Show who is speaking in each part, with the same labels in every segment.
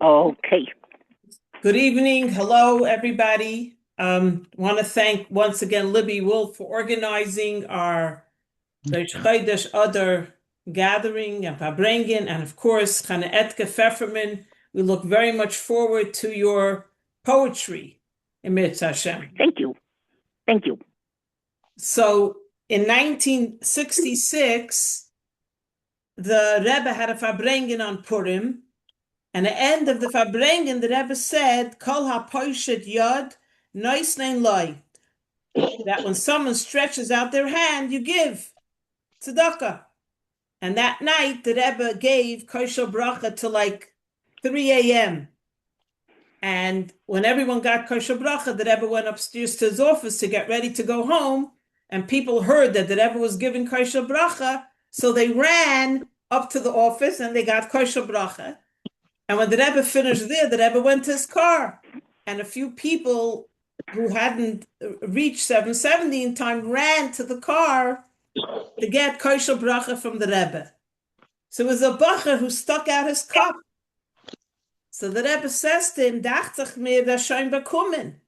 Speaker 1: Okay.
Speaker 2: Good evening. Hello, everybody. Want to thank once again Libby Wolf for organizing our Rosh Chodesh Adar gathering and Farbrengen, and of course, Chana Etke Pfefferman. We look very much forward to your poetry, Emir Hashem.
Speaker 1: Thank you. Thank you.
Speaker 2: So in 1966, the Rebbe had a Farbrengen on Purim. And at the end of the Farbrengen, the Rebbe said, Kol ha-poishet yod, noisnein loy. That when someone stretches out their hand, you give tzedakah. And that night, the Rebbe gave kosher bracha to like 3 a.m. And when everyone got kosher bracha, the Rebbe went upstairs to his office to get ready to go home. And people heard that the Rebbe was giving kosher bracha, so they ran up to the office and they got kosher bracha. And when the Rebbe finished there, the Rebbe went to his car. And a few people who hadn't reached 770 in time ran to the car to get kosher bracha from the Rebbe. So it was a bacher who stuck out his cup. So the Rebbe says to him, Dachtach mir das schon bekommen.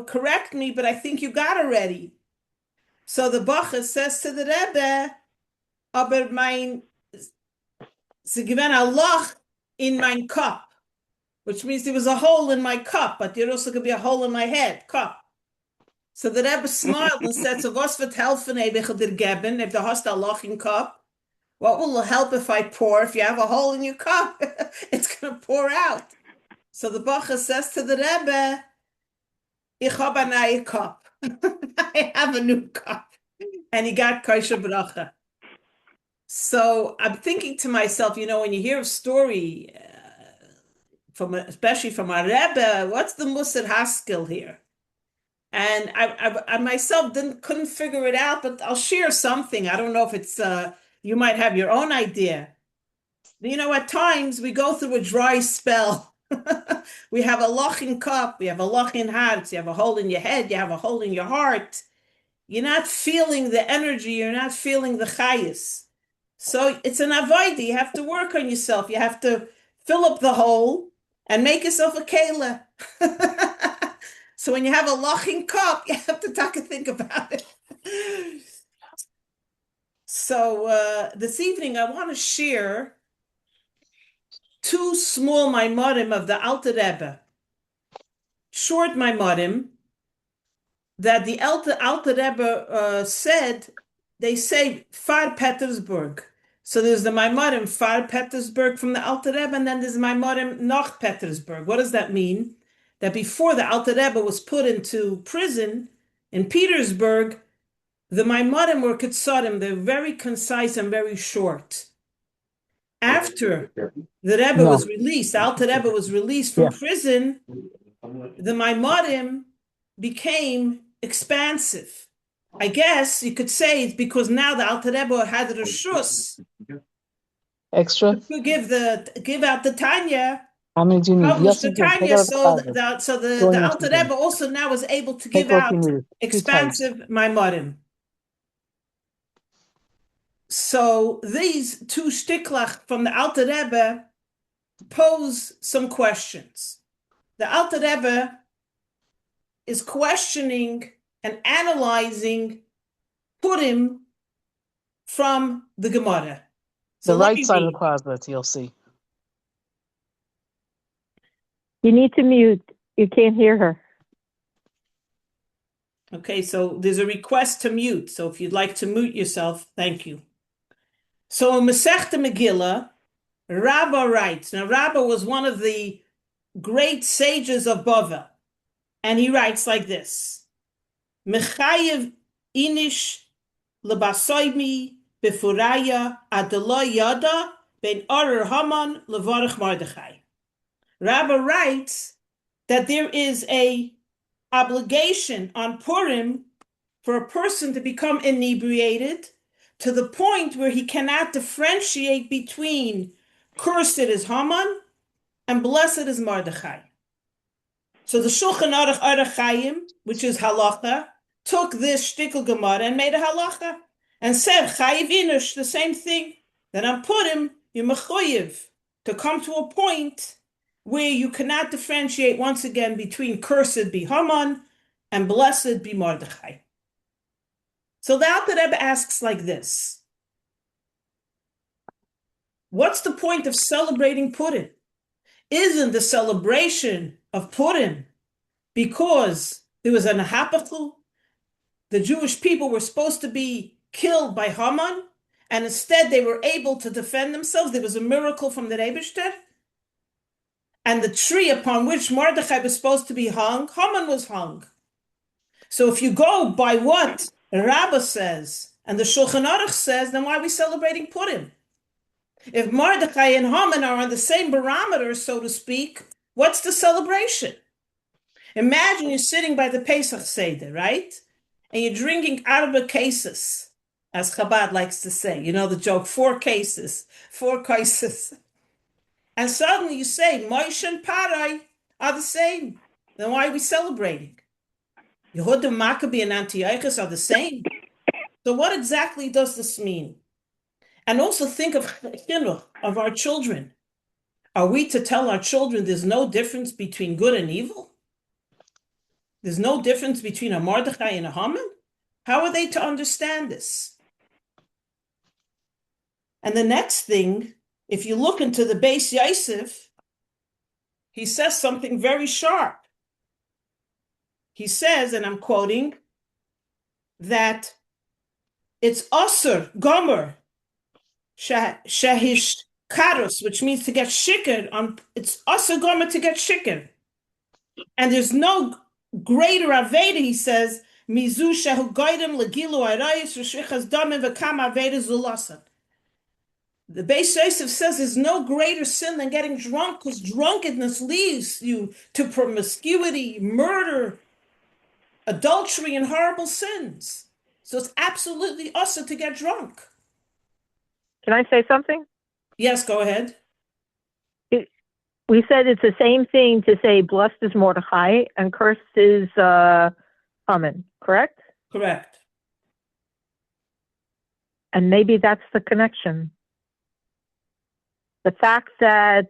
Speaker 2: Correct me, but I think you got already. So the bacher says to the Rebbe, aber sie gewinnen a loch in mein cup, which means there was a hole in my cup, but there also could be a hole in my head, cup. So the Rebbe smiled and said, so was wird helfen, ich dir geben, if du hast a loch in cup? What will help if I pour? If you have a hole in your cup, it's going to pour out. So the Bacha says to the Rebbe, ich habe a neue cup. I have a new cup. And he got kosher bracha. So I'm thinking to myself, when you hear a story, especially from our Rebbe, what's the Musar Haskell here? And I myself couldn't figure it out, but I'll share something. I don't know if it's you might have your own idea. At times we go through a dry spell. We have a loch in cup, we have a loch in heart, you have a hole in your head, you have a hole in your heart. You're not feeling the energy, you're not feeling the chayas. So it's an avodah. You have to work on yourself. You have to fill up the hole and make yourself a kela. So when you have a locking cup, you have to think about it. So this evening, I want to share two small maimarim of the Alter Rebbe. Short maimarim that the Alter Rebbe said, they say Far Petersburg. So there's the Maimarim Far Petersburg from the Alter Rebbe, and then there's Maimarim Noch Petersburg. What does that mean? That before the Alter Rebbe was put into prison in Petersburg, the Maimarim were Ketsarim. They're very concise and very short. After the Rebbe was released, the Alter Rebbe was released from prison, the Maimarim became expansive. I guess you could say it's because now the Alter Rebbe had the reshus
Speaker 3: extra
Speaker 2: to give out the Tanya,
Speaker 3: how many do you need?
Speaker 2: publish
Speaker 3: Yes,
Speaker 2: the
Speaker 3: you can.
Speaker 2: Tanya, so the Alter Rebbe also now was able to give out expansive Maimarim. So these two shtiklach from the Alter Rebbe pose some questions. The Alter Rebbe is questioning and analyzing Purim from the Gemara. So
Speaker 3: the right side of the closet, you'll see.
Speaker 1: You need to mute. You can't hear her.
Speaker 2: Okay, so there's a request to mute. So if you'd like to mute yourself, thank you. So in Masechta Megillah, Rabbah writes. Now, Rabbah was one of the great sages of Bavel. And he writes like this. Mechayev inish lebasoimi befuraya adelo yada ben arer Haman levarach Mordechai. Rabbah writes that there is a obligation on Purim for a person to become inebriated to the point where he cannot differentiate between cursed is Haman and blessed is Mordechai. So the Shulchan Aruch Orach Chaim, which is halacha, took this shtickle Gemara and made a halacha and said chayiv inush, the same thing. That on Purim you're mechoyev to come to a point where you cannot differentiate once again between cursed be Haman and blessed be Mordechai. So the Alter Rebbe asks like this: what's the point of celebrating Purim? Isn't the celebration of Purim because there was an hapachul? The Jewish people were supposed to be killed by Haman, and instead they were able to defend themselves. There was a miracle from the Rebishter. And the tree upon which Mordechai was supposed to be hung, Haman was hung. So if you go by what the Rabbah says and the Shulchan Aruch says, then why are we celebrating Purim? If Mordechai and Haman are on the same barometer, so to speak, what's the celebration? Imagine you're sitting by the Pesach Seder, right? And you're drinking arba cases, as Chabad likes to say. You know the joke, four cases. And suddenly you say, Moshe and Parai are the same. Then why are we celebrating? Yehuda, Maccabee, and Antiochus are the same. So what exactly does this mean? And also think of chinuch, of our children. Are we to tell our children there's no difference between good and evil? There's no difference between a Mordechai and a Haman? How are they to understand this? And the next thing, if you look into the Beis Yosef, he says something very sharp. He says, and I'm quoting, that it's Asur, Gomer, Shahish Karus, which means to get shikr. It's Asur Gomer to get shikr. And there's no greater Aveda, he says, Mizu Shehu Goydem Legilu Arayis Rishichas Damim V'Kam Aveda Zulasan. The Beis Yosef says there's no greater sin than getting drunk, because drunkenness leads you to promiscuity, murder, adultery, and horrible sins. So it's absolutely us to get drunk.
Speaker 1: Can I say something?
Speaker 2: Yes, go ahead.
Speaker 1: We said it's the same thing to say blessed is Mordechai and cursed is Haman, correct?
Speaker 2: Correct.
Speaker 1: And maybe that's the connection. The fact that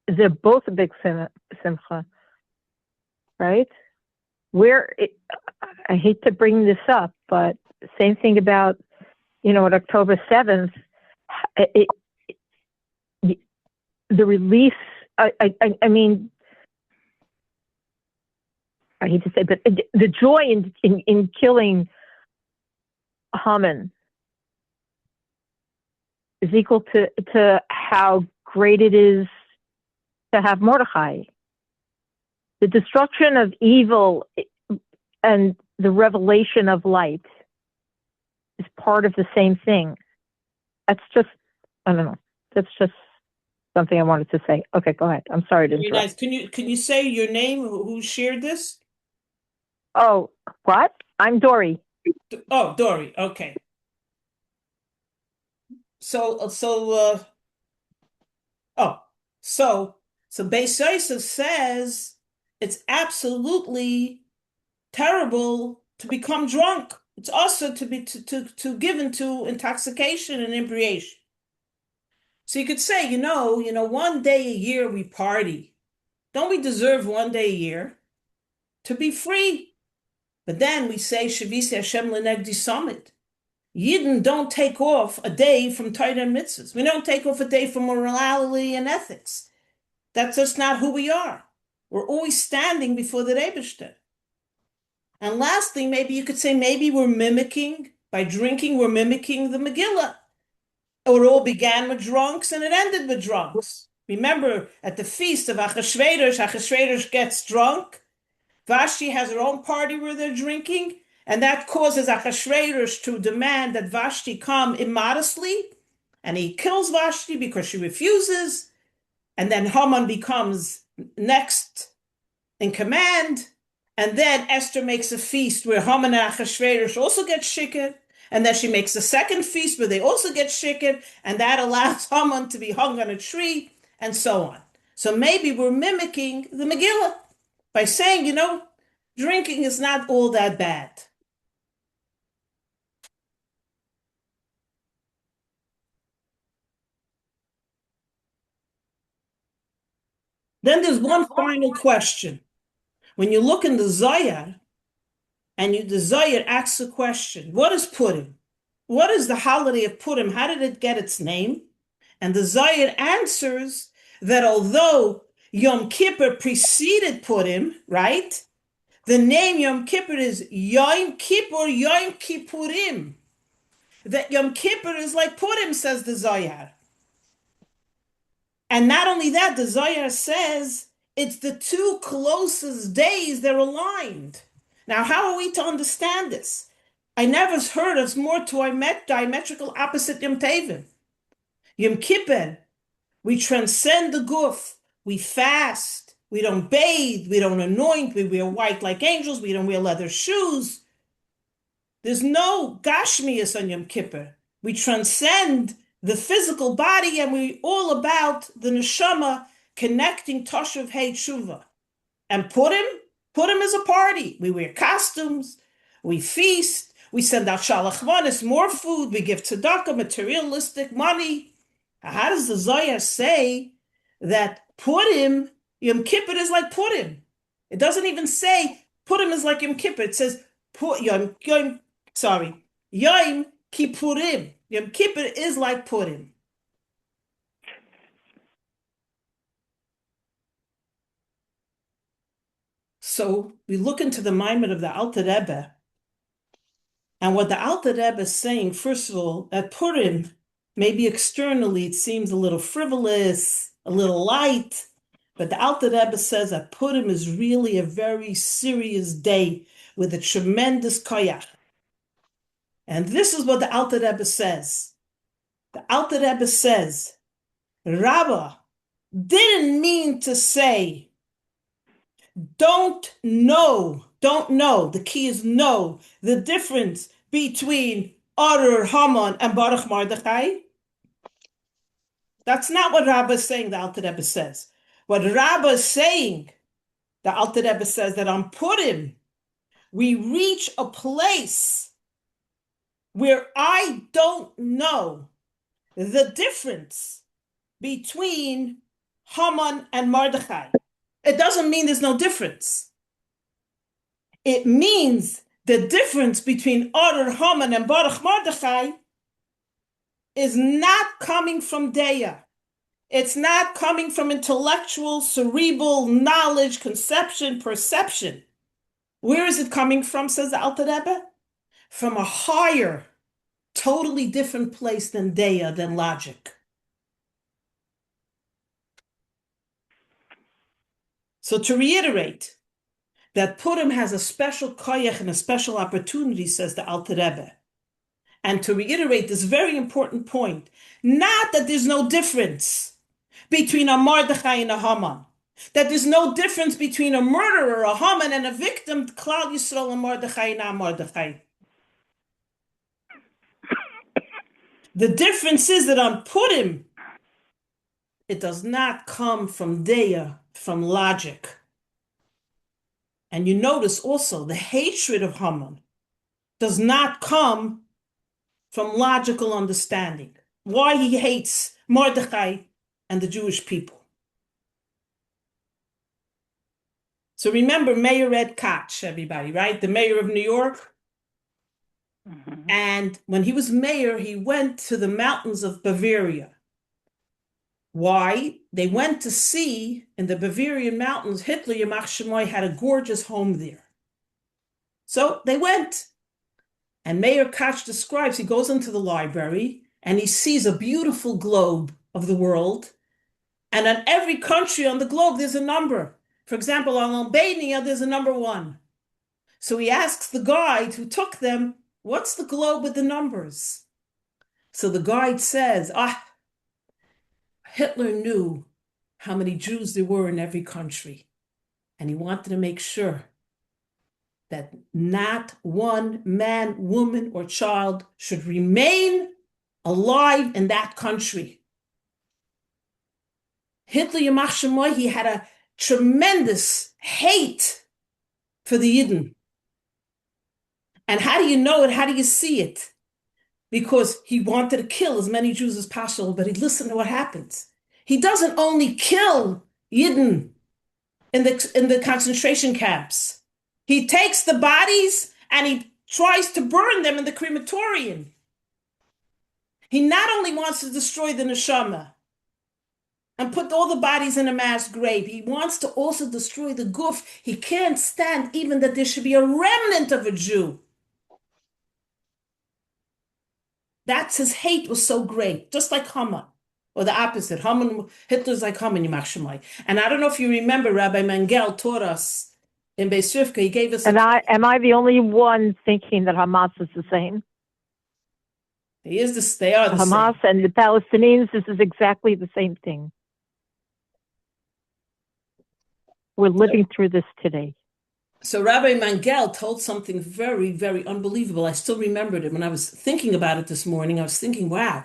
Speaker 1: they're both a big simcha, right? I hate to bring this up, but same thing about, at October 7th, the release, I mean, I hate to say, but the joy in killing Haman is equal to how great it is to have Mordechai. The destruction of evil and the revelation of light is part of the same thing. That's just, I don't know. That's just something I wanted to say. Okay, go ahead. I'm sorry to interrupt.
Speaker 2: Nice. Can you say your name? Who shared this?
Speaker 1: Oh, what? I'm Dory.
Speaker 2: Oh, Dory. Okay. So Beis Yosef says it's absolutely terrible to become drunk. It's also to be to given to intoxication and inebriation. So you could say, one day a year we party. Don't we deserve one day a year to be free? But then we say, Shavisi Hashem Lenegdi Summit. Yidden don't take off a day from Torah and mitzvahs. We don't take off a day from morality and ethics. That's just not who we are. We're always standing before the Rebishter. And lastly, maybe you could say maybe by drinking, we're mimicking the Megillah. It all began with drunks and it ended with drunks. Remember, at the feast of Achashverosh gets drunk. Vashti has her own party where they're drinking, and that causes Achashverosh to demand that Vashti come immodestly, and he kills Vashti because she refuses, and then Haman becomes next in command, and then Esther makes a feast where Haman and Achashverosh also get shikr, and then she makes a second feast where they also get shikr, and that allows Haman to be hung on a tree, and so on. So maybe we're mimicking the Megillah by saying, drinking is not all that bad. Then there's one final question. When you look in the Zohar, and the Zohar asks a question, what is Purim? What is the holiday of Purim? How did it get its name? And the Zohar answers that although Yom Kippur preceded Purim, right? The name Yom Kippur is Yom Kippur, Yom Kippurim. That Yom Kippur is like Purim, says the Zohar. And not only that, the Zohar says it's the two closest days they're aligned. Now, how are we to understand this? I never heard of more diametrical opposite Yom Tevim. Yom Kippur, we transcend the guf, we fast, we don't bathe, we don't anoint, we wear white like angels, we don't wear leather shoes. There's no gashmias on Yom Kippur. We transcend the physical body and we all about the neshama connecting Toshav Hei Tshuva. And Purim is a party. We wear costumes, we feast, we send out shalach manos, more food, we give tzedakah, materialistic money. How does the Zohar say that Purim, Yom Kippur is like Purim? It doesn't even say Purim is like Yom Kippur. It says Yom Kippurim. Yom Kippur is like Purim. So we look into the Maimon of the Alter Rebbe, and what the Alter Rebbe is saying, first of all, at Purim, maybe externally it seems a little frivolous, a little light, but the Alter Rebbe says that Purim is really a very serious day with a tremendous koyach. And this is what the Alter Rebbe says. The Alter Rebbe says, Rabbah didn't mean to say, don't know, the key is know, the difference between Arur, Haman, and Baruch Mordechai. That's not what Rabbah is saying, the Alter Rebbe says. What Rabbah is saying, the Alter Rebbe says that on Purim, we reach a place where I don't know the difference between Haman and Mordechai. It doesn't mean there's no difference. It means the difference between Arur, Haman, and Baruch Mordechai is not coming from Deya. It's not coming from intellectual, cerebral knowledge, conception, perception. Where is it coming from, says the Alter Rebbe? From a higher, totally different place than Deya, than logic. So to reiterate, that Purim has a special koyach and a special opportunity, says the Alter Rebbe. And to reiterate this very important point, not that there's no difference between a Mordechai and a Haman, that there's no difference between a murderer, a Haman, and a victim, Klal Yisrael and Mordechai and Mordechai. The difference is that on Purim, it does not come from Deya, from logic. And you notice also the hatred of Haman does not come from logical understanding. Why he hates Mordechai and the Jewish people. So remember Mayor Ed Koch, everybody, right? The mayor of New York. Mm-hmm. And when he was mayor, he went to the mountains of Bavaria. Why? They went to see in the Bavarian mountains, Hitler Yamach Shemoy had a gorgeous home there. So they went. And Mayor Koch describes, he goes into the library and he sees a beautiful globe of the world. And on every country on the globe, there's a number. For example, on Albania, there's a number 1. So he asks the guide who took them, what's the globe with the numbers? So the guide says, Hitler knew how many Jews there were in every country. And he wanted to make sure that not one man, woman, or child should remain alive in that country. Hitler Yamach Shemoy, he had a tremendous hate for the Yidden. And how do you know it? How do you see it? Because he wanted to kill as many Jews as possible, but he listened to what happens. He doesn't only kill Yidden in the concentration camps. He takes the bodies and he tries to burn them in the crematorium. He not only wants to destroy the neshama and put all the bodies in a mass grave, he wants to also destroy the guf. He can't stand even that there should be a remnant of a Jew. That's his hate was so great, just like Haman, or the opposite. Hitler's like Haman, Yimach Shemai. And I don't know if you remember, Rabbi Mangel taught us in Beis Rivka, he gave us
Speaker 1: am I the only one thinking that Hamas is the same?
Speaker 2: They are the
Speaker 1: Hamas
Speaker 2: same.
Speaker 1: and the Palestinians, this is exactly the same thing. We're living through this today.
Speaker 2: So Rabbi Mangel told something very, very unbelievable. I still remembered it when I was thinking about it this morning. I was thinking, wow.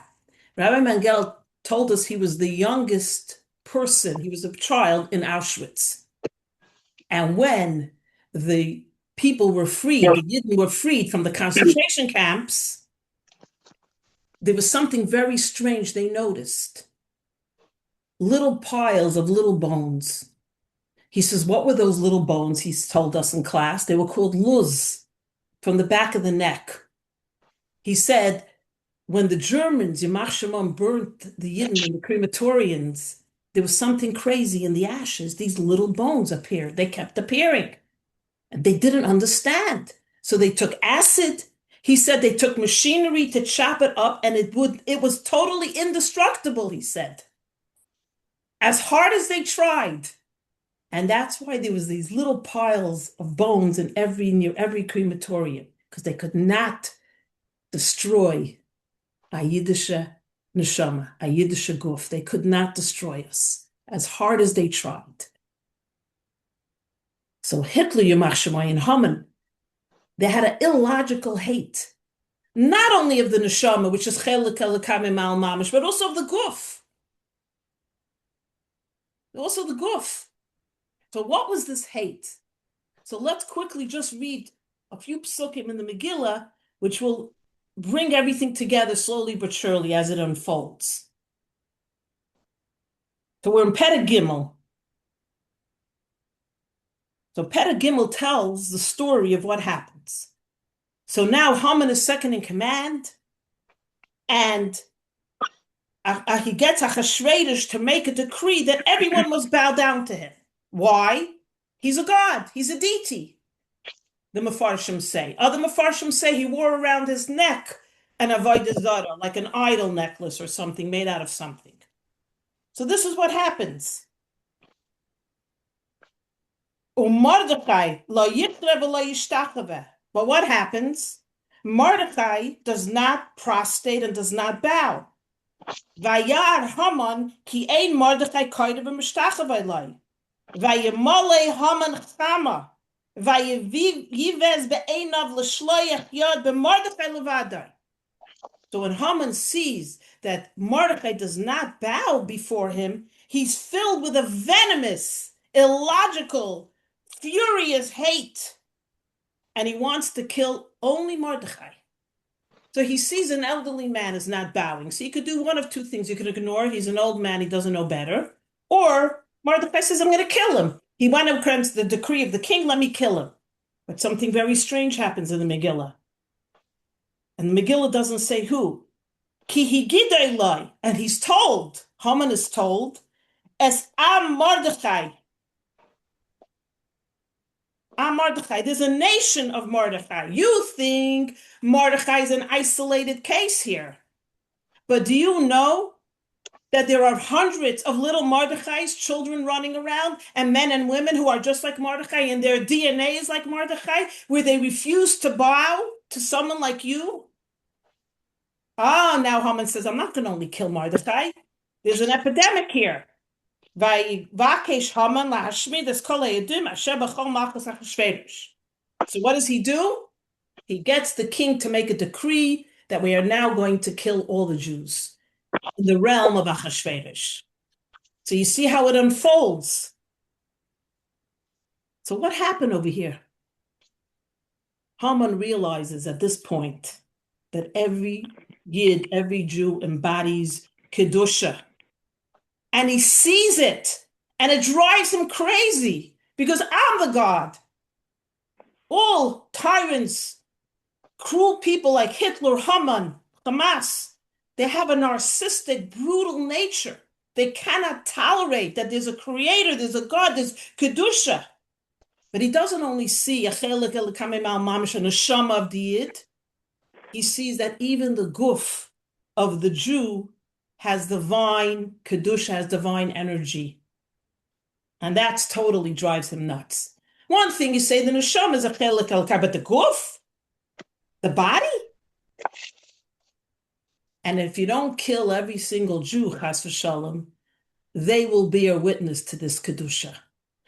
Speaker 2: Rabbi Mangel told us he was the youngest person. He was a child in Auschwitz. And when the people were freed, the Yidden were freed from the concentration camps, there was something very strange they noticed. Little piles of little bones. He says, what were those little bones? He's told us in class. They were called luz, from the back of the neck. He said, when the Germans, Yimach Shemam, burnt the Yidden in the crematoriums, there was something crazy in the ashes. These little bones appeared. They kept appearing. And they didn't understand. So they took acid. He said they took machinery to chop it up, and it was totally indestructible, he said. As hard as they tried. And that's why there was these little piles of bones in near every crematorium, because they could not destroy a Yiddische neshama, a Yiddische guf. They could not destroy us, as hard as they tried. So Hitler, Yimach Shemai, and Haman, they had an illogical hate, not only of the neshama, which is chelik elokamim al mamish, but also of the guf. Also the guf. So what was this hate? So let's quickly just read a few psukim in the Megillah, which will bring everything together slowly but surely as it unfolds. So we're in Perek Gimel. So Perek Gimel tells the story of what happens. So now Haman is second in command, and he gets Achashverosh to make a decree that everyone must bow down to him. Why? He's a god. He's a deity. The Mefarshim say. Other Mefarshim say he wore around his neck an avodah zarah, like an idol necklace or something made out of something. So this is what happens. Mordechai lo yitre v'lo yishtachave. But what happens? Mordechai does not prostrate and does not bow. Vayar Haman ki ein Mordechai koidev v'mishtachave loi. Vayemole Haman chama. Vayivez be'einav l'shloyach yod b'Mordechai levadai. So when Haman sees that Mordechai does not bow before him, he's filled with a venomous, illogical, furious hate. And he wants to kill only Mordechai. So he sees an elderly man is not bowing. So he could do one of two things. You could ignore, he's an old man, he doesn't know better. Or Mordechai says, I'm going to kill him. He went against the decree of the king, let me kill him. But something very strange happens in the Megillah. And the Megillah doesn't say who. Ki higidei loi. And he's told, Haman is told, Es am Mordechai. Am Mordechai. There's a nation of Mordechai. You think Mordechai is an isolated case here. But do you know that there are hundreds of little Mordechai's children running around, and men and women who are just like Mordechai, and their DNA is like Mordechai, where they refuse to bow to someone like you? Now Haman says, I'm not going to only kill Mordechai. There's an epidemic here. So what does he do? He gets the king to make a decree that we are now going to kill all the Jews in the realm of Achashverosh. So you see how it unfolds. So what happened over here? Haman realizes at this point that every Yid, every Jew embodies Kedusha. And he sees it And it drives him crazy because I'm the God. All tyrants, cruel people like Hitler, Haman, Hamas, they have a narcissistic, brutal nature. They cannot tolerate that there's a creator, there's a God, there's Kedusha. But he doesn't only see a chelik elikamim al mamish, a neshama of the yid. He sees that even the guf of the Jew has divine Kedusha, has divine energy. And that's totally drives him nuts. One thing you say the neshama is a chelik elikamim, but the guf, the body? And if you don't kill every single Jew, chas v'shalom, they will bear witness to this Kedusha.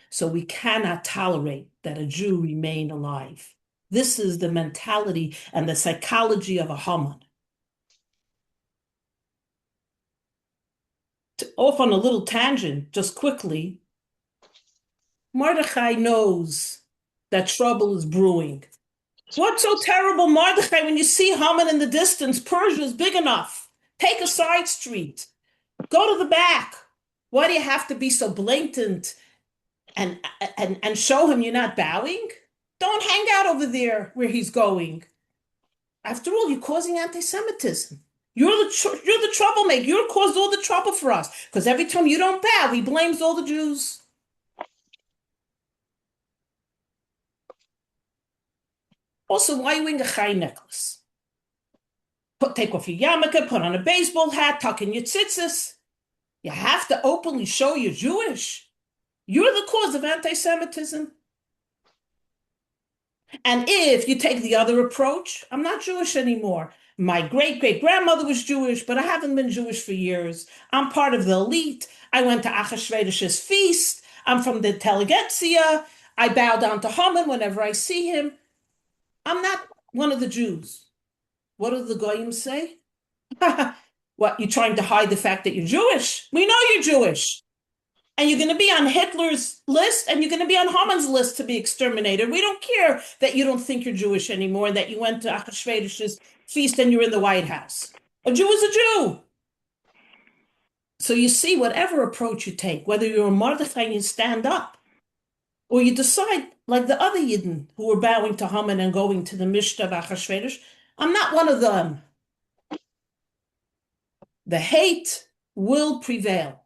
Speaker 2: So we cannot tolerate that a Jew remain alive. This is the mentality and the psychology of a Haman. Off on a little tangent, just quickly, Mordechai knows that trouble is brewing. What's so terrible, Mordechai, when you see Haman in the distance? Persia is big enough. Take a side street. Go to the back. Why do you have to be so blatant and show him you're not bowing? Don't hang out over there where he's going. After all, you're causing anti-Semitism. You're the troublemaker. You caused all the trouble for us. Because every time you don't bow, he blames all the Jews. Also, why are you wearing a chai necklace? Take off your yarmulke, put on a baseball hat, tuck in your tzitzis. You have to openly show you're Jewish. You're the cause of anti-Semitism. And if you take the other approach, I'm not Jewish anymore. My great-great-grandmother was Jewish, but I haven't been Jewish for years. I'm part of the elite. I went to Achashverosh's feast. I'm from the intelligentsia. I bow down to Haman whenever I see him. I'm not one of the Jews. What do the Goyim say? What, you're trying to hide the fact that you're Jewish? We know you're Jewish. And you're going to be on Hitler's list, and you're going to be on Haman's list to be exterminated. We don't care that you don't think you're Jewish anymore, and that you went to Achashverosh's feast and you're in the White House. A Jew is a Jew. So you see, whatever approach you take, whether you're a Mordechai and you stand up, or you decide, like the other Yidden who were bowing to Haman and going to the Mishta of Achashverosh, I'm not one of them. The hate will prevail.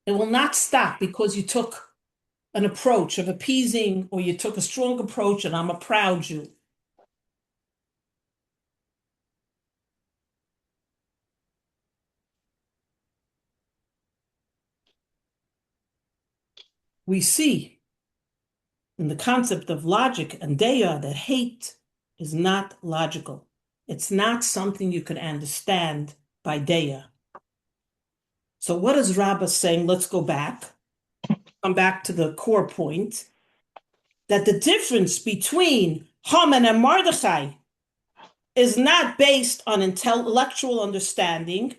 Speaker 2: It will not stop because you took an approach of appeasing or you took a strong approach and I'm a proud Jew. We see in the concept of logic and daya that hate is not logical. It's not something you can understand by daya. So what is Rabbah saying? Let's go back. Come back to the core point. That the difference between Haman and Mordechai is not based on intellectual understanding.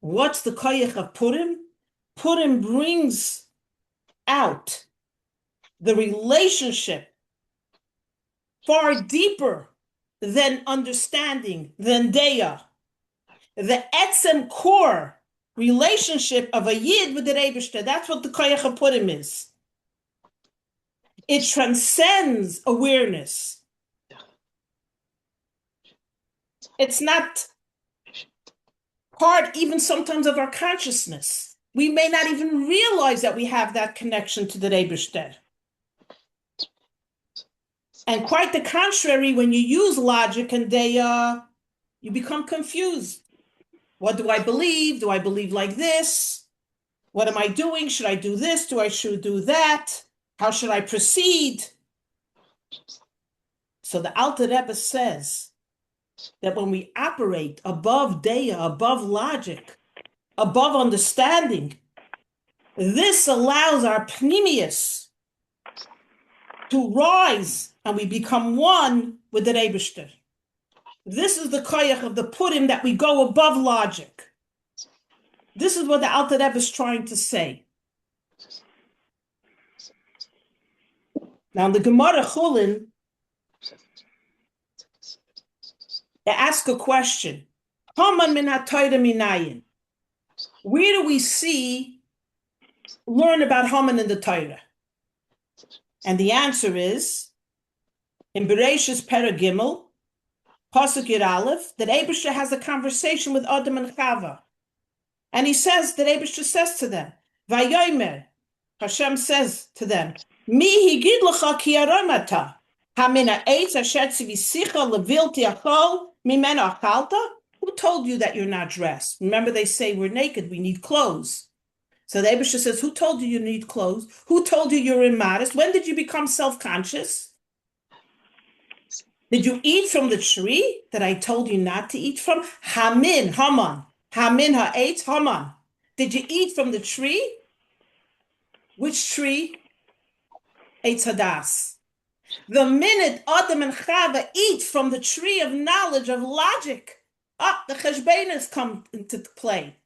Speaker 2: What's the koyach of Purim? Purim brings out the relationship far deeper than understanding, than daya. The etzem core relationship of a yid with the Rebishter. That's what the koyach of Purim is. It transcends awareness. It's not part even sometimes of our consciousness. We may not even realize that we have that connection to the Rebishter. And quite the contrary, when you use logic and daya, you become confused. What do I believe? Do I believe like this? What am I doing? Should I do this? Should I do that? How should I proceed? So the Alter Rebbe says that when we operate above daya, above logic, above understanding, this allows our pnimius to rise and we become one with the Rebishter. This is the koyach of the Purim, that we go above logic. This is what the Alter Rebbe is trying to say. Now, in the Gemara Chulin, they ask a question. Haman min ha-Torah minayin. Where do we learn about Haman in the Torah? And the answer is in Bereshis Perek Gimel, Pasuk Yud Aleph, that Eibishter has a conversation with Adam and Chava. And he says, that Eibishter says to them, Vayomer, Hashem says to them, Mi higid lecha ki aramata, hamina eitz asher tzivisicha levilti achol mimena achalta? Who told you that you're not dressed? Remember, they say we're naked, we need clothes. So the Eibishter says, who told you you need clothes? Who told you you're immodest? When did you become self-conscious? Did you eat from the tree that I told you not to eat from? Hamin, Haman. Hamin ha'etz, Haman. Did you eat from the tree? Which tree? Eitz Hadas. The minute Adam and Chava eat from the tree of knowledge, of logic, the cheshbenos come into play.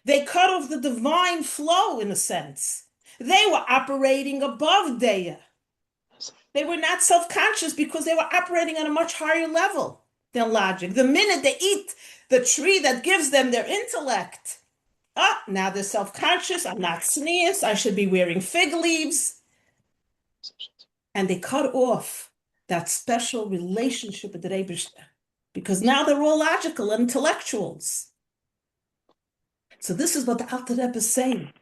Speaker 2: They cut off the divine flow, in a sense. They were operating above Deya. They were not self-conscious because they were operating on a much higher level than logic. The minute they eat the tree that gives them their intellect, now they're self-conscious. I'm not sneeze. I should be wearing fig leaves. And they cut off that special relationship with the Eibishter because now they're all logical and intellectuals. So this is what the Alter Rebbe is saying,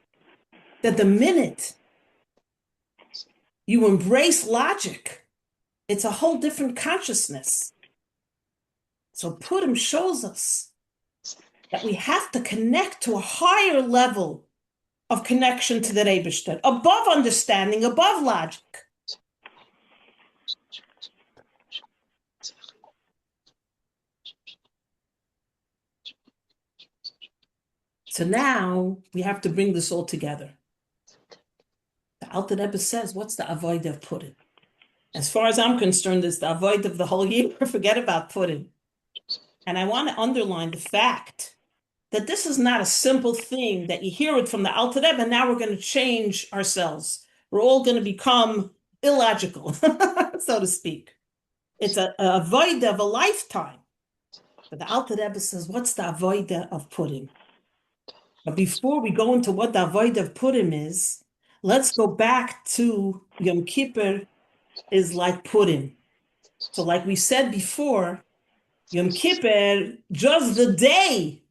Speaker 2: that the minute you embrace logic, it's a whole different consciousness. So Purim shows us that we have to connect to a higher level of connection to the Eibishter, above understanding, above logic. So now we have to bring this all together. The Alter Rebbe says, what's the avoid of Purim? As far as I'm concerned, it's the avoid of the whole year. Forget about Purim. And I want to underline the fact that this is not a simple thing that you hear it from the Alter Rebbe, and now we're going to change ourselves. We're all going to become illogical, so to speak. It's a avoid of a lifetime. But the Alter Rebbe says, what's the avoid of Purim? But before we go into what the avoid of Purim is, let's go back to Yom Kippur is like Purim. So like we said before, Yom Kippur, just the day,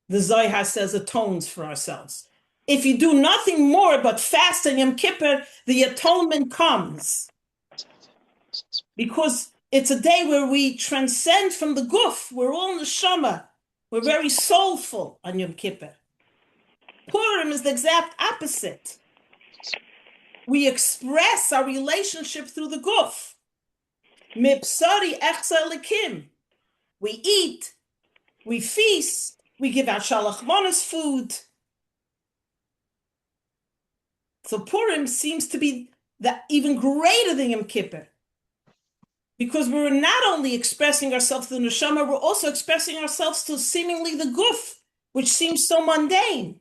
Speaker 2: the Zohar says, atones for ourselves. If you do nothing more but fast on Yom Kippur, the atonement comes. Because it's a day where we transcend from the guf. We're all in the Shama. We're very soulful on Yom Kippur. Purim is the exact opposite. We express our relationship through the guf. Mipsari echsa likim. We eat, we feast, we give out shalach manas food. So Purim seems to be even greater than Yom Kippur. Because we're not only expressing ourselves through the neshama, we're also expressing ourselves to seemingly the guf, which seems so mundane.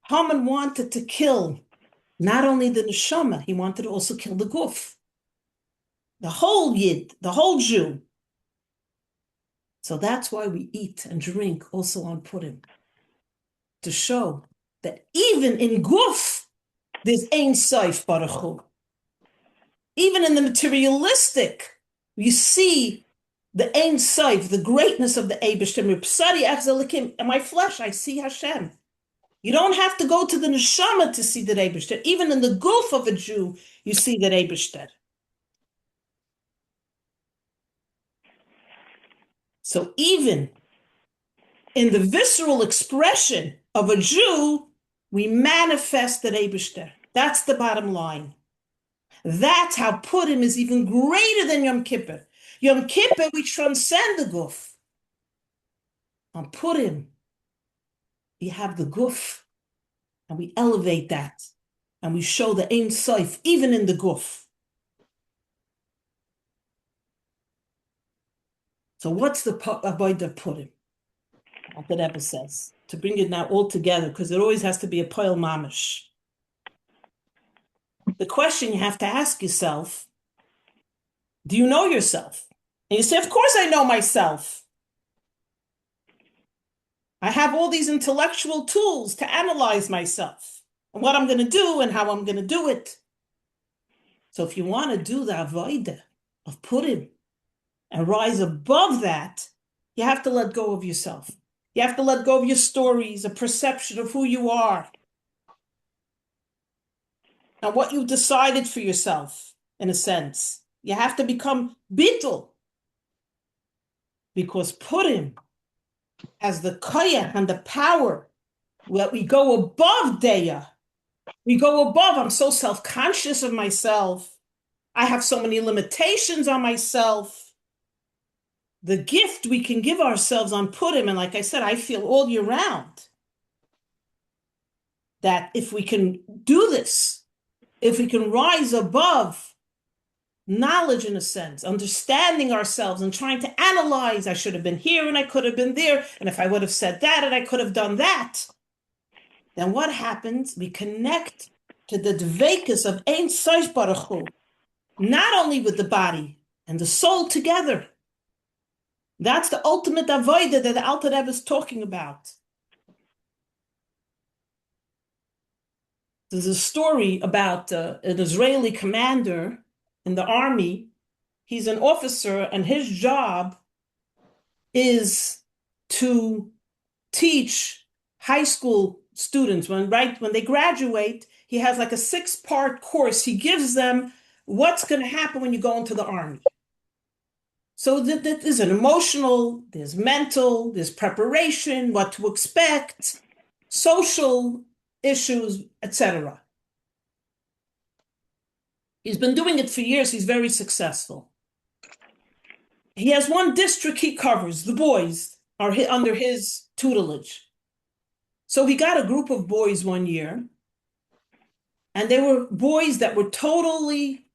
Speaker 2: Haman wanted to kill not only the neshama, he wanted to also kill the guf. The whole Yid, the whole Jew. So that's why we eat and drink also on Purim. To show that even in guf, there's Ein Sof Baruch Hu. Even in the materialistic, you see the Ein Sof, the greatness of the Eibishter. In my flesh, I see Hashem. You don't have to go to the neshama to see the Eibishter. Even in the guf of a Jew, you see the Eibishter. So even in the visceral expression of a Jew, we manifest the Eibishter. That's the bottom line. That's how Purim is even greater than Yom Kippur. Yom Kippur, we transcend the guf. On Purim, we have the guf, and we elevate that, and we show the Ein Sof even in the guf. So what's the avoid of Purim? What the Rebbe says, to bring it now all together, because it always has to be a poil mamish. The question you have to ask yourself, do you know yourself? And you say, of course I know myself. I have all these intellectual tools to analyze myself and what I'm going to do and how I'm going to do it. So if you want to do the avodah of Purim and rise above that, you have to let go of yourself. You have to let go of your stories, a perception of who you are, and what you've decided for yourself, in a sense. You have to become bittul, because Purim has the koyach and the power that we go above Deya. We go above, I'm so self-conscious of myself. I have so many limitations on myself. The gift we can give ourselves on Purim, and like I said, I feel all year round, that if we can do this, if we can rise above knowledge in a sense, understanding ourselves and trying to analyze, I should have been here and I could have been there, and if I would have said that and I could have done that, then what happens? We connect to the dveikus of Ein Sof Baruch Hu, not only with the body and the soul together. That's the ultimate avodah that the Alter Rebbe is talking about. There's a story about an Israeli commander in the army. He's an officer, and his job is to teach high school students. When they graduate, he has like a 6-part course. He gives them what's going to happen when you go into the army. So there's an emotional, there's mental, there's preparation, what to expect, social issues, etc. He's been doing it for years. He's very successful. He has one district he covers. The boys are under his tutelage. So he got a group of boys one year, and they were boys that were totally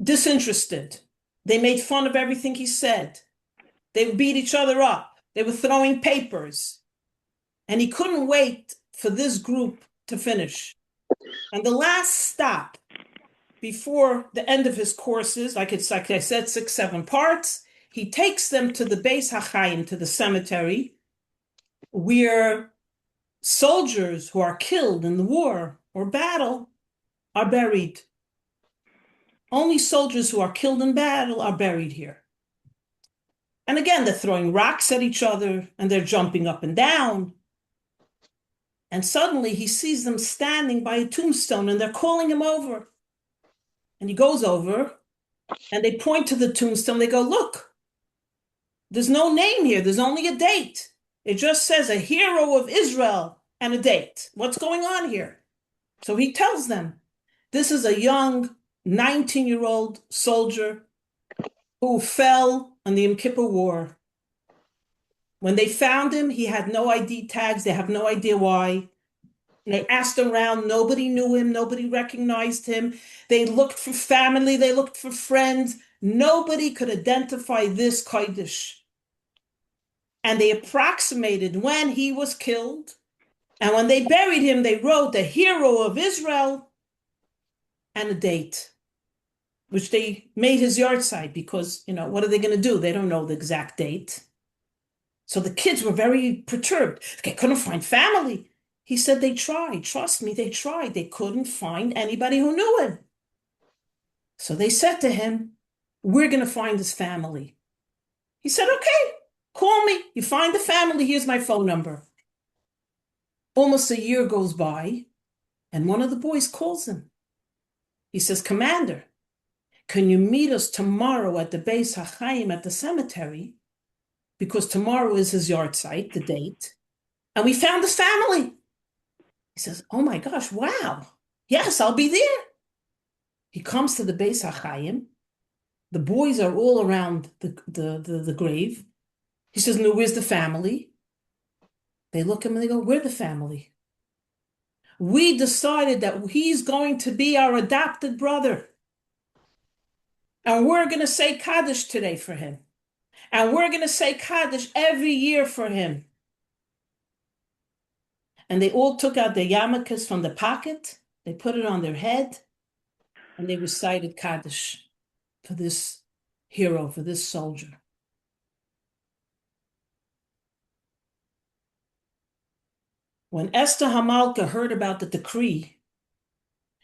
Speaker 2: disinterested. They made fun of everything he said. They beat each other up. They were throwing papers. And he couldn't wait for this group to finish. And the last stop before the end of his courses, like I said, 6, 7 parts, he takes them to the Beis HaChaim, to the cemetery, where soldiers who are killed in the war or battle are buried. Only soldiers who are killed in battle are buried here. And again, they're throwing rocks at each other and they're jumping up and down. And suddenly he sees them standing by a tombstone and they're calling him over. And he goes over and they point to the tombstone. They go, look, there's no name here. There's only a date. It just says a hero of Israel and a date. What's going on here? So he tells them, this is a young 19-year-old soldier who fell in the Yom Kippur War. When they found him, he had no ID tags. They have no idea why. And they asked around. Nobody knew him. Nobody recognized him. They looked for family. They looked for friends. Nobody could identify this Kodesh. And they approximated when he was killed. And when they buried him, they wrote the hero of Israel and a date, which they made his yahrzeit because, what are they going to do? They don't know the exact date. So the kids were very perturbed. They couldn't find family. He said they tried. Trust me, they tried. They couldn't find anybody who knew him. So they said to him, we're going to find his family. He said, okay, call me. You find the family. Here's my phone number. Almost a year goes by, and one of the boys calls him. He says, Commander, can you meet us tomorrow at the Beis HaChaim at the cemetery? Because tomorrow is his yahrzeit, the date. And we found his family. He says, oh my gosh, wow. Yes, I'll be there. He comes to the Beis HaChaim. The boys are all around the grave. He says, no, where's the family? They look at him and they go, we're the family. We decided that he's going to be our adopted brother. And we're going to say Kaddish today for him. And we're going to say Kaddish every year for him. And they all took out their yarmulkes from the pocket. They put it on their head. And they recited Kaddish for this hero, for this soldier. When Esther Hamalka heard about the decree,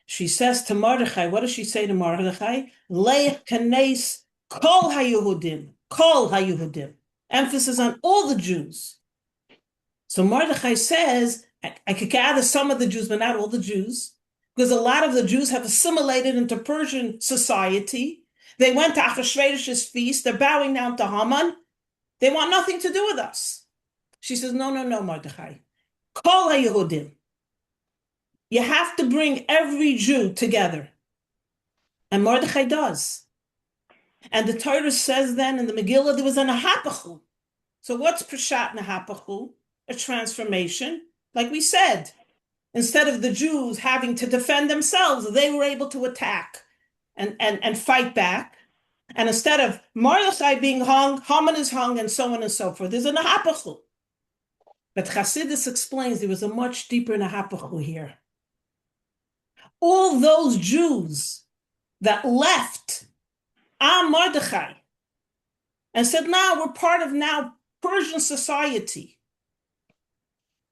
Speaker 2: she says to Mordechai, what does she say to Mordechai? Leich kanes kol haYehudim, kol haYehudim. Emphasis on all the Jews. So Mordechai says, I could gather some of the Jews, but not all the Jews, because a lot of the Jews have assimilated into Persian society. They went to Achashverosh's feast. They're bowing down to Haman. They want nothing to do with us. She says, no, Mordechai. Kol haYehudim. You have to bring every Jew together. And Mordechai does. And the Torah says then in the Megillah, there was an ahapachu. So what's Peshat Nahapachu? A transformation. Like we said, instead of the Jews having to defend themselves, they were able to attack and fight back. And instead of Mordechai being hung, Haman is hung, and so on and so forth. There's an Nahapachu. But Chassidus explains there was a much deeper Nahapachu here. All those Jews that left Mordechai and said, no, we're part of now Persian society.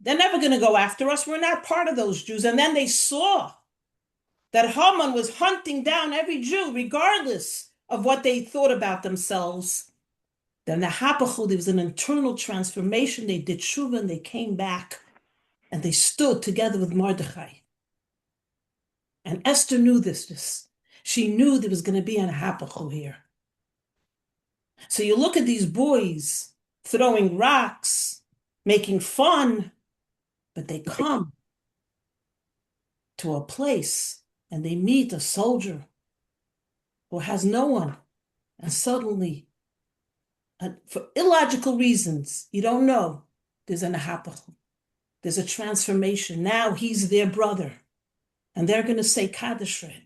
Speaker 2: They're never going to go after us. We're not part of those Jews. And then they saw that Haman was hunting down every Jew, regardless of what they thought about themselves. Then the Hapachu, there was an internal transformation. They did tshuva and they came back and they stood together with Mordechai. And Esther knew this. She knew there was going to be an Hapachu here. So you look at these boys throwing rocks, making fun, but they come to a place and they meet a soldier who has no one. And suddenly, for illogical reasons, you don't know, there's an Hapachu. There's a transformation. Now he's their brother. And they're going to say Kaddish for him.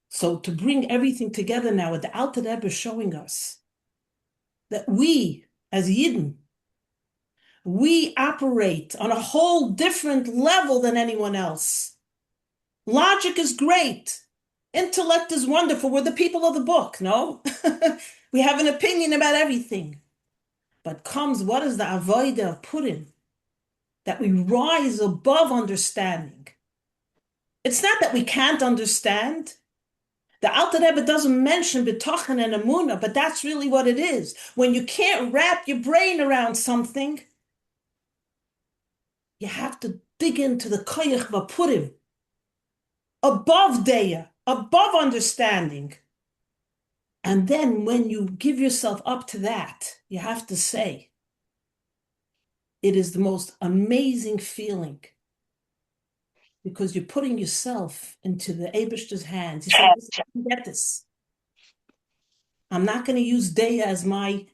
Speaker 2: So to bring everything together now, what the Alter Rebbe is showing us, that we, as Yidden, we operate on a whole different level than anyone else. Logic is great. Intellect is wonderful. We're the people of the book, no? We have an opinion about everything. But comes, what is the avodah of Purim? That we rise above understanding. It's not that we can't understand. The Alter Rebbe doesn't mention betochen and emunah, but that's really what it is. When you can't wrap your brain around something, you have to dig into the koyach v'Purim, above deya, above understanding. And then when you give yourself up to that, you have to say, it is the most amazing feeling because you're putting yourself into the Eibishter's hands. You say, I can get this. I'm not going to use Deya as my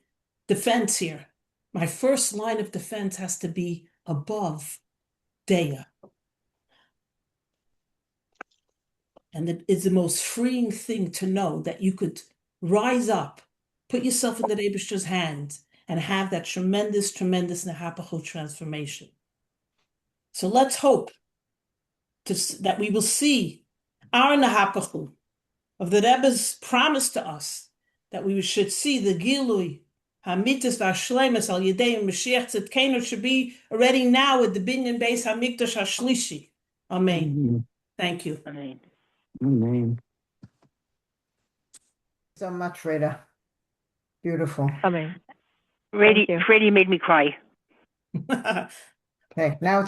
Speaker 2: defense here. My first line of defense has to be above Deya. And it is the most freeing thing to know that you could rise up, put yourself in the Eibishter's hands, and have that tremendous Nahapachu transformation. So let's hope that we will see our Nahapachu of the Rebbe's promise to us, that we should see the Gilui, Hamitis v'Hashleimus al Yedei Mashiach Tzidkenu should be already now with the Binyan Beis Hamikdash Hashlishi. Amen. Thank you.
Speaker 4: Amen.
Speaker 3: Amen.
Speaker 4: So much, Freida. Beautiful.
Speaker 1: Amen.
Speaker 4: Freddie made me cry.
Speaker 2: Okay,
Speaker 4: now